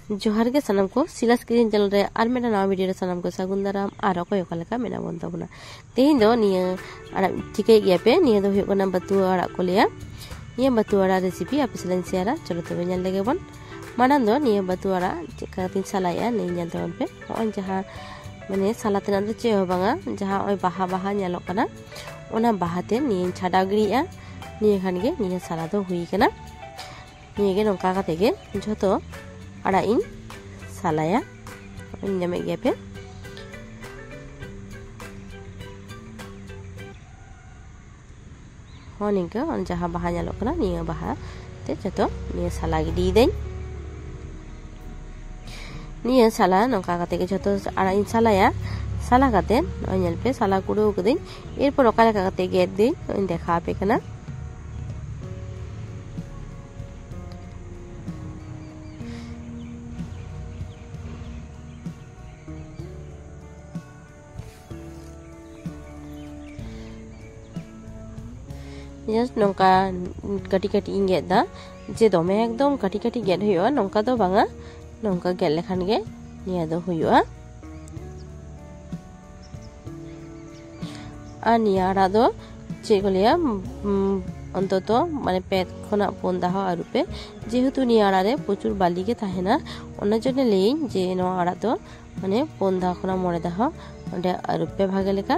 जोहार के सानाम को सिलास किचन चैनल रे आर मेरा नवा वीडियो रे सानाम को सागुन दाराम आर अकय ओका लेका मेना बन ताबोना तेहिं दो निया आड़ा ठिकै गया पे निया दो हुयुग कना बतु आड़ा को लिया निया बतु आड़ा रेसिपी आपे सलाइन शेयरा चलो तबे नेल लेगे बन मानाम दो निया बतु आड़ा चेका तिन सालाया नै नेल तबन पे ओन जहां माने सालातना दो चे हो बांगा जहां ओय बाहा बाहा नेलक कना ओना बाहाते निया छाडा गिरिया निया खान गे निया साला दो हुई कना निया गे नोंका काते गे जतो आड़ा इन सालाया इन जमे गया पे होनिका अन जहां बाहा नेलक कना निया बाहा ते जतो निया साला गिडी देन निया साला नोंका काते गे जतो आड़ा इन सालाया साला काते ओय नेल पे साला कुडो कदिन एरपर ओका लेका काते गेट दिन ओय देखा पे कना जस्ट नोंका कटी कटी इन गेट दा जे दोमे एकदम कटी कटी गेट हुआ नोंका दो बांगा नोंका गेट लेखान गे निया दो हुआ आ निया आड़ा दो चे को लिया अंततो माने पेट खना पोन दाह आरुपे जेहेतु निया आड़ा रे प्रचुर बाली के ताहेना ओना जने लेइन जे नो आड़ा दो माने पोन दाह खना मोड़े दाह ओंडे आरुपे भागे लेका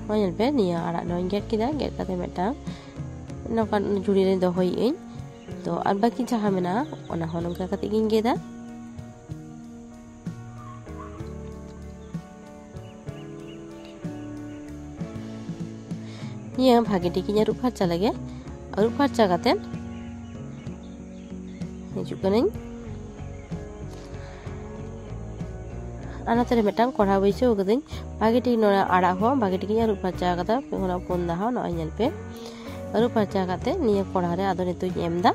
पे निया आड़ा नो गेट किदा गेट काते मेटा नोका जुड़ी रे दो होई इन तो आर बाकी जहां मेना ओना हो नोंका काते गिन गेदा निया भागे टिकिnya रुप फारचा लगे रुप फारचा काते हिजुग कनाइन अनातरे मेटांग कोढ़ा बैसो गदिन भागे टिक नोना आड़ा हो भागे टिकिnya रुप फारचा काता पेगोना पोन दाहा नो नेल पे रुप फारचा काते निया कोढ़ा रे आदो नितुई एमदा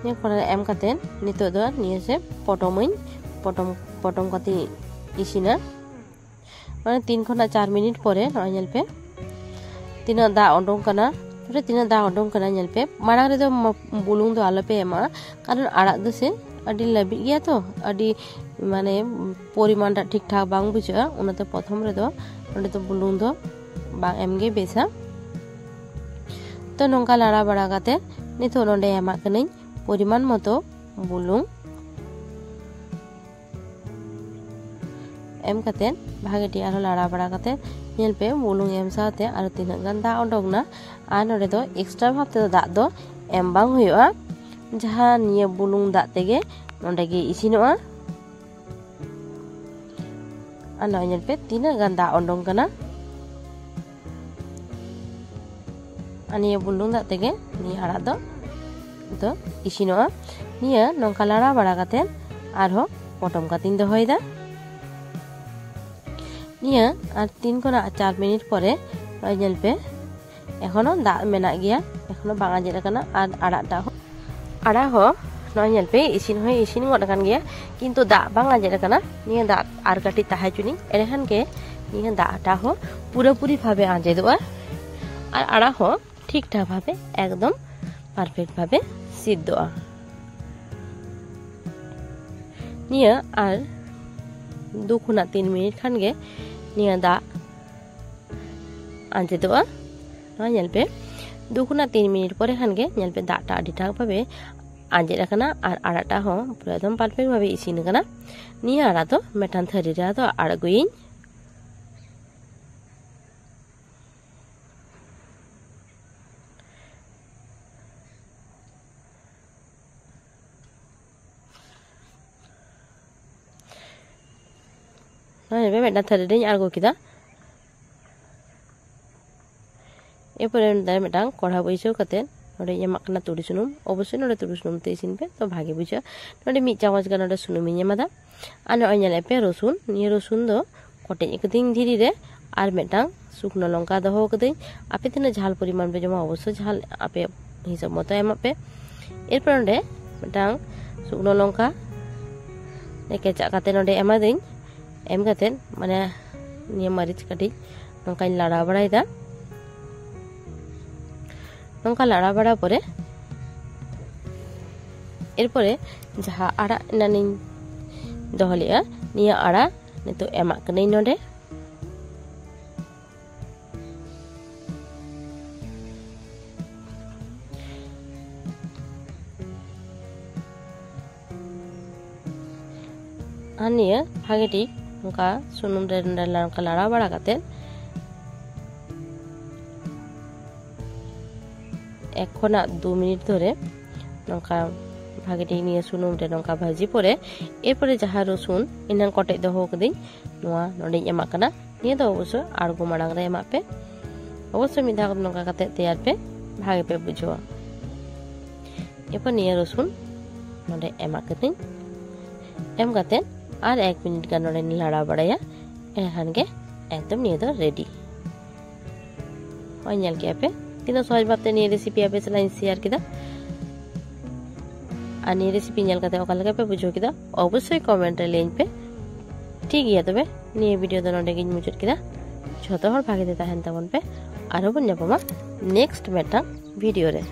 निया कोढ़ा रे एम काते नितो दो निया से पटम काते इसिना माने 3 खना 4 मिनिट परे नो नेल पे तिना दा ओंडों कना तीना दा ओंडों कना नेल पे मारांग रे दो बुलुंग दो आलो पे एमा कारण आड़ा दो से अडी लबि गया तो अडी माने परिमाण टा ठीक ठाक बांग बुझा उनाते प्रथम रे दो ओंडे तो बुलुंग दो बांग एमगे बेसा तो नोंका लाड़ा बड़ा काते नितो नोंडे एमा कनाई परिमाण मतो बुलुंग एम काते भागे टी आरो लाड़ा बड़ा काते नेल पे बुलुंग एम साथे आरो तिना गान दा ओंडोगना आ नोडे दो एक्स्ट्रा भाबते दा दो एम बांग हुयुआ जहां निया बुलुंग दा तेगे नोंडे गे इसिनोआ आ नो नेल पे तिना गान दा ओंडोंग कना निया बुलुंग दा तेगे निया आड़ा दो इसिनोआ निया नोंका लाड़ा बड़ा काते आरो पटम कातिन दो होयदा निया आर 3 खना 4 मिनिट परे नेल पे एखोनो दा मेना गया एखोनो बांगा जेरा कना आर आड़ा हो नो नेल पे इसिन गड कान गया किंतु दा बांगा जेरा कना निया दा आर काटी ताहाय चुनी एरेखान के निया दा टा हो पूरापूरी भाबे आंजेदोआ आर आड़ा हो ठीक ठाक भाबे एकदम परफेक्ट भाबे सिद्धोआ निया आर 2 खना 3 मिनिट खान गे निया दा आंजेदोआ नो नेल पे 2 खना 3 मिनिट परे खान गे नेल पे दा टा आडी ठाक भाबे आंजेदा कना आर आड़ा टा हो पूरा एकदम परफेक्ट भाबे इसिन कना निया आड़ा तो मेटान थरी रा तो आड़गुइन नो मेटान थरी रे आड़गो किदा एरपर मेटांग कोढ़ा बैसो काते नोडे एमाक कना तुड़ी सुनुम अवश्य नोडे तुड़ी सुनुम ते इसिन पे तो भागे बुझा नोडे 1 चामच गान नोडे सुनुम इन एमादा आ नो नेल पे रसुन निया रसुन दो कटेज कदिन धीरी रे आर मेटांग सुकनो लंका दो कदिन आपे तिना झाल परिमाण पे जमा अवश्य झाल आपे हिसाब मतो एमा पे एरपर नोडे मेटांग सुकनो लंका केचा काते नोडे एमा दिन एम काते माने निया मरीच काटी नोंका लाड़ा बड़ायदा नोंका लाड़ा बड़ा परे एरपरे जहाँ आड़ा नानी दोहो लेगा निया आड़ा नितो एमा कने नोडे आनिया भागे ठीक उनका सुनुम रेंडर का लड़ा बड़ा करते 1 खना 2 मिनट धरे नौका भागे ठीक निया सुनुम रे नौका भाजी परे एरपरे जहाँ रसुन इनान कटे दोहो कदिन नोआ नोडे एमा कना निया दो अवश्य आड़गो माड़ांग रे एमा पे अवश्य मिधा को नौका करते तैयार पे भागे पे बुझवा एरपर निया रसुन नोडे एमा कदिन एम करते और 1 मिनट गान नोडे लाड़ा बड़ाया एखान के एकदम निया दो रेडी और नेल के पे तीनों सहज भाबते निया रेसिपी आपे सलाइन शेयर किदा और निया रेसिपी नेल करते ओका लगा पे बुझो किदा अवश्य कमेंट रे लेन पे ठीक गया तबे निया वीडियो दो नोडे गिन मुचुट किदा झोतो हर भागे दे ताहेन तबन पे आरो बन जाबो मा नेक्स्ट मेटा वीडियो रे।